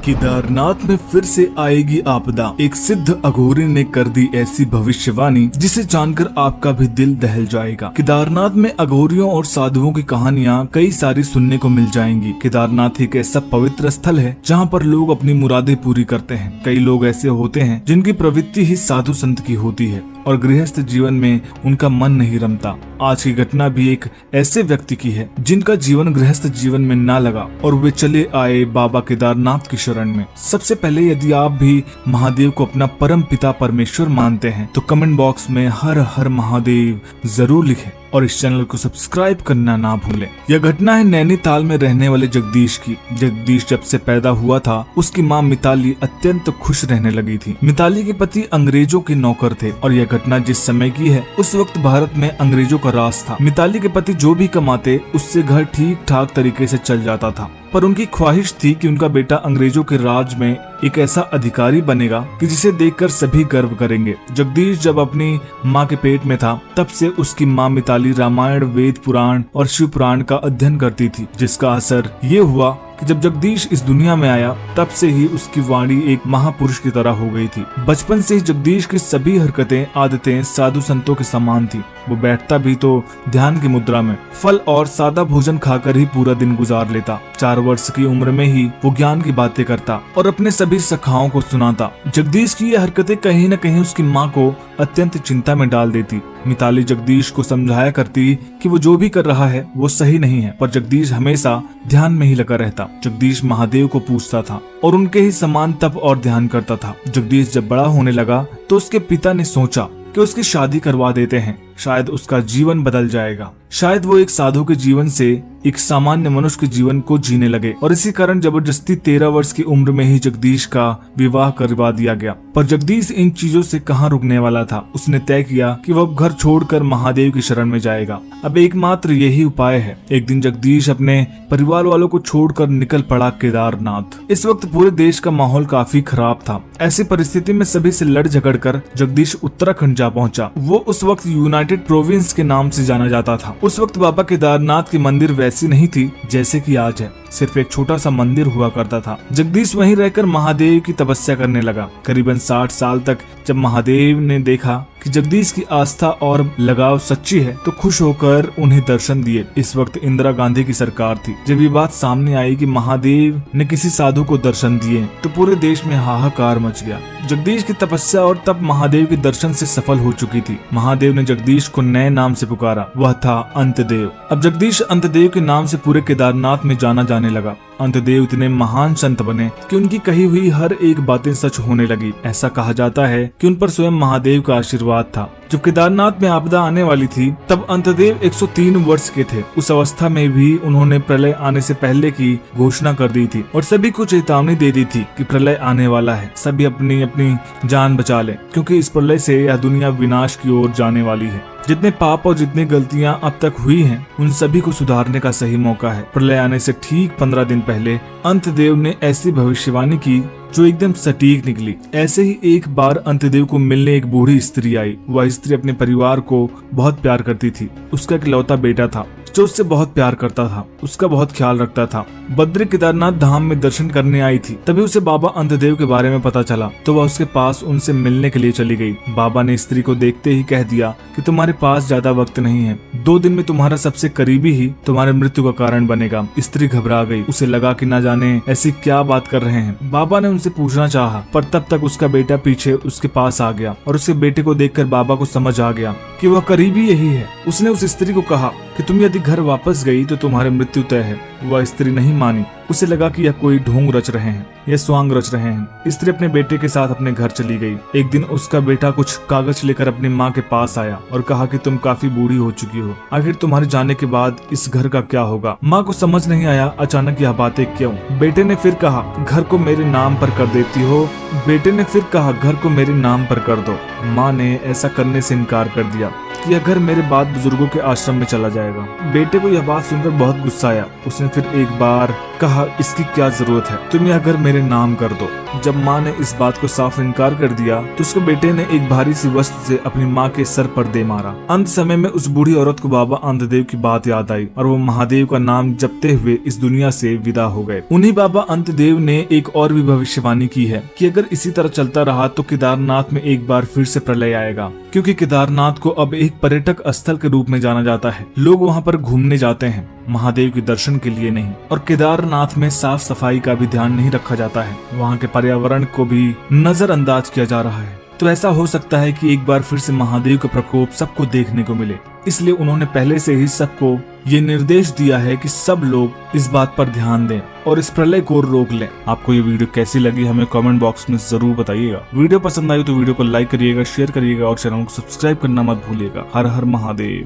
केदारनाथ में फिर से आएगी आपदा। एक सिद्ध अघोरी ने कर दी ऐसी भविष्यवाणी जिसे जानकर आपका भी दिल दहल जाएगा। केदारनाथ में अघोरियों और साधुओं की कहानियां कई सारी सुनने को मिल जाएंगी। केदारनाथ एक ऐसा पवित्र स्थल है जहां पर लोग अपनी मुरादें पूरी करते हैं। कई लोग ऐसे होते हैं जिनकी प्रवृत्ति ही साधु संत की होती है और गृहस्थ जीवन में उनका मन नहीं रमता। आज की घटना भी एक ऐसे व्यक्ति की है जिनका जीवन गृहस्थ जीवन में ना लगा और वे चले आए बाबा केदारनाथ की शरण में। सबसे पहले यदि आप भी महादेव को अपना परम पिता परमेश्वर मानते हैं तो कमेंट बॉक्स में हर हर महादेव जरूर लिखें और इस चैनल को सब्सक्राइब करना ना भूलें। यह घटना है नैनीताल में रहने वाले जगदीश की। जगदीश जब से पैदा हुआ था उसकी माँ मिताली अत्यंत खुश रहने लगी थी। मिताली के पति अंग्रेजों के नौकर थे और यह घटना जिस समय की है उस वक्त भारत में अंग्रेजों का राज था। मिताली के पति जो भी कमाते उससे घर ठीक ठाक तरीके से चल जाता था, पर उनकी ख्वाहिश थी कि उनका बेटा अंग्रेजों के राज में एक ऐसा अधिकारी बनेगा कि जिसे देखकर सभी गर्व करेंगे। जगदीश जब अपनी माँ के पेट में था तब से उसकी माँ मिताली रामायण, वेद पुराण और शिव पुराण का अध्ययन करती थी, जिसका असर ये हुआ कि जब जगदीश इस दुनिया में आया तब से ही उसकी वाणी एक महापुरुष की तरह हो गई थी। बचपन से ही जगदीश की सभी हरकतें आदतें साधु संतों के समान थी। वो बैठता भी तो ध्यान की मुद्रा में, फल और सादा भोजन खाकर ही पूरा दिन गुजार लेता। 4 वर्ष की उम्र में ही वो ज्ञान की बातें करता और अपने सभी सखाओं को सुनाता। जगदीश की ये हरकतें कहीं न कहीं उसकी माँ को अत्यंत चिंता में डाल देती। मिताली जगदीश को समझाया करती कि वो जो भी कर रहा है वो सही नहीं है, पर जगदीश हमेशा ध्यान में ही लगा रहता। जगदीश महादेव को पूछता था और उनके ही समान तप और ध्यान करता था। जगदीश जब बड़ा होने लगा तो उसके पिता ने सोचा कि उसकी शादी करवा देते हैं, शायद उसका जीवन बदल जाएगा। शायद वो एक साधु के जीवन से एक सामान्य मनुष्य के जीवन को जीने लगे और इसी कारण जबरदस्ती 13 वर्ष की उम्र में ही जगदीश का विवाह करवा दिया गया। पर जगदीश इन चीजों से कहां रुकने वाला था। उसने तय किया कि वह घर छोड़कर महादेव की शरण में जाएगा। अब एकमात्र यही उपाय है। एक दिन जगदीश अपने परिवार वालों को छोड़कर निकल पड़ा केदारनाथ। इस वक्त पूरे देश का माहौल काफी खराब था। ऐसी परिस्थिति में सभी से लड़ झगड़ कर जगदीश उत्तराखंड जा पहुंचा। वो उस वक्त यूनाइटेड प्रोविंस के नाम से जाना जाता था। उस वक्त बाबा केदारनाथ की मंदिर वैसी नहीं थी जैसे कि आज है, सिर्फ एक छोटा सा मंदिर हुआ करता था। जगदीश वहीं रहकर महादेव की तपस्या करने लगा। करीबन 60 साल तक जब महादेव ने देखा कि जगदीश की आस्था और लगाव सच्ची है तो खुश होकर उन्हें दर्शन दिए। इस वक्त इंदिरा गांधी की सरकार थी। जब ये बात सामने आई कि महादेव ने किसी साधु को दर्शन दिए तो पूरे देश में हाहाकार मच गया। जगदीश की तपस्या और तप महादेव के दर्शन से सफल हो चुकी थी। महादेव ने जगदीश को नए नाम से पुकारा, वह था अंतदेव। अब जगदीश अंतदेव के नाम से पूरे केदारनाथ में जाना जाने लगा। अंतदेव इतने महान संत बने कि उनकी कही हुई हर एक बातें सच होने लगी। ऐसा कहा जाता है कि उन पर स्वयं महादेव का आशीर्वाद था। जब केदारनाथ में आपदा आने वाली थी तब अंतदेव 103 वर्ष के थे। उस अवस्था में भी उन्होंने प्रलय आने से पहले की घोषणा कर दी थी और सभी को चेतावनी दे दी थी कि प्रलय आने वाला है, सभी अपनी अपनी जान बचा लें, क्योंकि इस प्रलय से यह दुनिया विनाश की ओर जाने वाली है। जितने पाप और जितनी गलतियां अब तक हुई हैं उन सभी को सुधारने का सही मौका है। प्रलय आने से ठीक 15 दिन पहले अंतदेव ने ऐसी भविष्यवाणी की जो एकदम सटीक निकली। ऐसे ही एक बार अंतदेव को मिलने एक बूढ़ी स्त्री आई। वह स्त्री अपने परिवार को बहुत प्यार करती थी। उसका इकलौता बेटा था जो उससे बहुत प्यार करता था, उसका बहुत ख्याल रखता था। बद्री केदारनाथ धाम में दर्शन करने आई थी। तभी उसे बाबा अंतदेव के बारे में पता चला तो वह उसके पास उनसे मिलने के लिए चली गई। बाबा ने स्त्री को देखते ही कह दिया कि तुम्हारे पास ज्यादा वक्त नहीं है, 2 दिन में तुम्हारा सबसे करीबी ही तुम्हारे मृत्यु का कारण बनेगा। स्त्री घबरा गई। उसे लगा कि न जाने ऐसी क्या बात कर रहे हैं। बाबा ने उनसे पूछना चाहा पर तब तक उसका बेटा पीछे उसके पास आ गया और उसके बेटे को देखकर बाबा को समझ आ गया कि वह करीबी यही है। उसने उस स्त्री को कहा कि तुम यदि घर वापस गई तो तुम्हारी मृत्यु तय है। वह स्त्री नहीं मानी। उसे लगा कि यह कोई ढोंग रच रहे हैं, यह स्वांग रच रहे हैं। स्त्री अपने बेटे के साथ अपने घर चली गई। एक दिन उसका बेटा कुछ कागज लेकर अपनी माँ के पास आया और कहा कि तुम काफी बूढ़ी हो चुकी हो, आखिर तुम्हारे जाने के बाद इस घर का क्या होगा। माँ को समझ नहीं आया अचानक यह बातें क्यों। बेटे ने फिर कहा घर को मेरे नाम पर कर देती हो। बेटे ने फिर कहा घर को मेरे नाम पर कर दो। माँ ने ऐसा करने से इनकार कर दिया। कि अगर मेरे बाद बुजुर्गों के आश्रम में चला जाएगा। बेटे को यह बात सुनकर बहुत गुस्सा आया। उसने फिर एक बार कहा, इसकी क्या जरूरत है, तुम यह घर मेरे नाम कर दो। जब माँ ने इस बात को साफ इनकार कर दिया तो उसके बेटे ने एक भारी सी वस्तु से अपनी माँ के सर पर दे मारा। अंत समय में उस बूढ़ी औरत को बाबा अंतदेव की बात याद आई और वो महादेव का नाम जपते हुए इस दुनिया से विदा हो गए। उन्हीं बाबा अंतदेव ने एक और भी भविष्यवाणी की है कि अगर इसी तरह चलता रहा तो केदारनाथ में एक बार फिर से प्रलय आएगा, क्योंकि केदारनाथ को अब एक पर्यटक स्थल के रूप में जाना जाता है। लोग वहाँ पर घूमने जाते हैं, महादेव के दर्शन के लिए नहीं। और केदारनाथ में साफ सफाई का भी ध्यान नहीं रखा जाता है, वहाँ के पर्यावरण को भी नजरअंदाज किया जा रहा है। तो ऐसा हो सकता है कि एक बार फिर से महादेव का प्रकोप सबको देखने को मिले। इसलिए उन्होंने पहले से ही सबको ये निर्देश दिया है कि सब लोग इस बात पर ध्यान दें और इस प्रलय को रोक लें। आपको ये वीडियो कैसी लगी हमें कमेंट बॉक्स में जरूर बताइएगा। वीडियो पसंद आई तो वीडियो को लाइक करिएगा, शेयर करिएगा और चैनल को सब्सक्राइब करना मत भूलिएगा। हर हर महादेव।